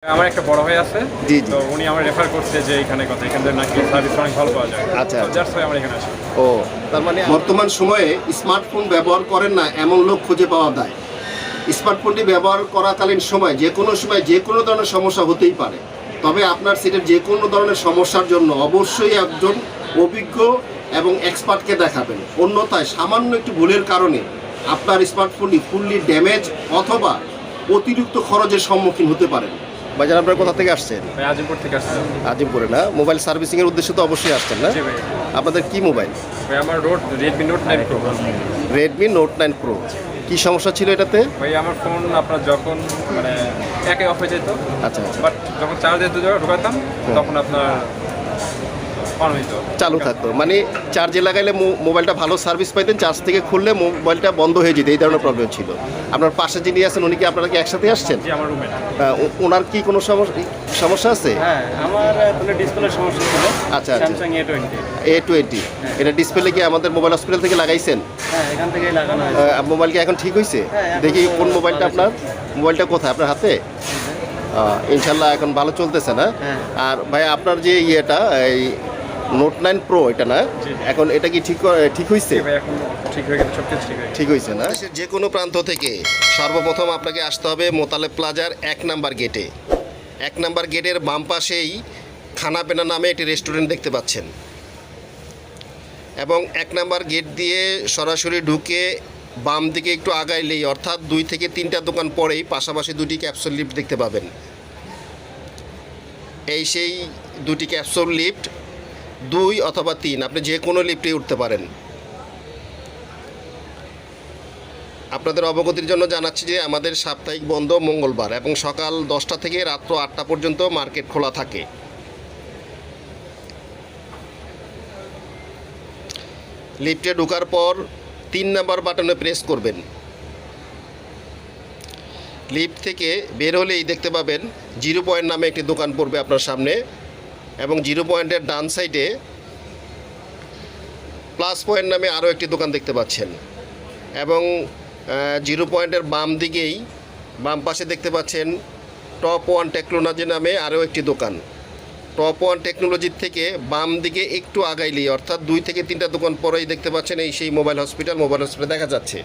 আমার একটা বড় ভাই আছে, জি, জি। তো উনি আমার রেফার করছে যে এখানে নাকি সার্ভিস অনেক ভালো পাওয়া যায়। আচ্ছা, তো আচ্ছা। জাস্ট আমার এখানে আসি। ও তার মানে বর্তমান সময়ে স্মার্টফোন ব্যবহার করেন না এমন লোক খুঁজে পাওয়া যায়। স্মার্টফোনটি ব্যবহার করাকালীন সময় যে কোনো ধরনের সমস্যা হতেই পারে। তবে আপনার সিটের যে কোনো ধরনের সমস্যার জন্য অবশ্যই একজন অভিজ্ঞ এবং এক্সপার্টকে দেখাবেন। অন্যথায় সামান্য একটু ভুলের কারণে আপনার স্মার্টফোনটি ফুললি ড্যামেজ অথবা অতিরিক্ত খরচের সম্মুখীন হতে পারেন। ভাইজান আপনার কোথা থেকে আসছেন? ভাই আজিমপুর থেকে আসছে। আজিমপুরে না? মোবাইল সার্ভিসিংয়ের উদ্দেশ্যে তো অবশ্যই আসছেন না? জি ভাই। আপনাদের কি মোবাইল? ভাই আমার Redmi note 9 pro. Redmi note 9 pro. কি সমস্যা ছিল এটাতে? ভাই আমার ফোন আপনার যখন একে অফ হয়ে যেত, আচ্ছা আচ্ছা, বাট যখন চার্জের ঢোকাতাম তখন আপনার অন হইতো, চালু থাকতো মানে চার্জে লাগাইলে মোবাইলটা ভালো সার্ভিস পাইতেন, চার্জ থেকে খুললে মোবাইলটা বন্ধ হয়ে যেত, এই ধরনের প্রবলেম ছিল। আপনার পাশে যিনি আছেন উনি কি আপনারা কি একসাথে আসছেন? জি আমার রুমে। ওনার কি কোনো সমস্যা আছে? হ্যাঁ আমার ডিসপ্লের সমস্যা ছিল। আচ্ছা আচ্ছা, স্যামসাং A20। A20 এটা ডিসপ্লে কি আমাদের মোবাইল হসপিটাল থেকে লাগাইছেন? হ্যাঁ এখান থেকেই লাগানো হয়েছে। মোবাইল কি এখন ঠিক হয়েছে? হ্যাঁ, এখন দেখি তো কোন মোবাইলটা ভালো আপনার? মোবাইলটা কোথায় আপনার হাতে? ইনশাল্লাহ এখন ভালো চলতেছে না? হ্যাঁ। আর ভাই আপনার যে ইয়েটা এই নোট 9 প্রো এটা না, জি। এখন এটা কি ঠিক হয়েছে? ভাই এখন ঠিক হয়ে গেছে, সব কিছু ঠিক হয়ে গেছে। ঠিক হয়েছে না? দেশের যে কোনো প্রান্ত থেকে সর্বপ্রথম আপনাকে আসতে হবে মোতালেব প্লাজার 1 নাম্বার গেটে। 1 নাম্বার গেটের বাম পাশেই খানাপেনা নামে একটি রেস্টুরেন্ট দেখতে পাচ্ছেন, এবং 1 নাম্বার গেট দিয়ে সরাসরি ঢুকে বাম দিকে একটু আগাইলেই, অর্থাৎ 2 থেকে 3টা দোকান পরেই পাশাপাশি 2টি ক্যাপসুল লিফট দেখতে পাবেন। এই সেই 2টি ক্যাপসুল লিফট, 2 অথবা 3, আপনি যে কোনো লিফটেই উঠতে পারেন। আপনাদের অবগতির জন্য জানাচ্ছি যে আমাদের সাপ্তাহিক বন্ধ মঙ্গলবার এবং সকাল 10টা থেকে রাত্র 8টা পর্যন্ত মার্কেট খোলা থাকে। লিফটে ঢোকার পর 3 নাম্বার বাটনে প্রেস করবেন। লিফট থেকে বের হলেই দেখতে পাবেন 0 পয়েন্ট নামে একটি দোকান পড়বে আপনার সামনে, এবং 0 পয়েন্টের ডান সাইডে প্লাস পয়েন্ট নামে আরও একটি দোকান দেখতে পাচ্ছেন, এবং 0 পয়েন্টের বাম দিকেই বাম পাশে দেখতে পাচ্ছেন টপ 1 টেকনোলজি নামে আরও একটি দোকান। টপ 1 টেকনোলজির থেকে বাম দিকে একটু আগাইলেই, অর্থাৎ 2 থেকে 3টা দোকান পরেই দেখতে পাচ্ছেন এই সেই মোবাইল হসপিটাল দেখা যাচ্ছে।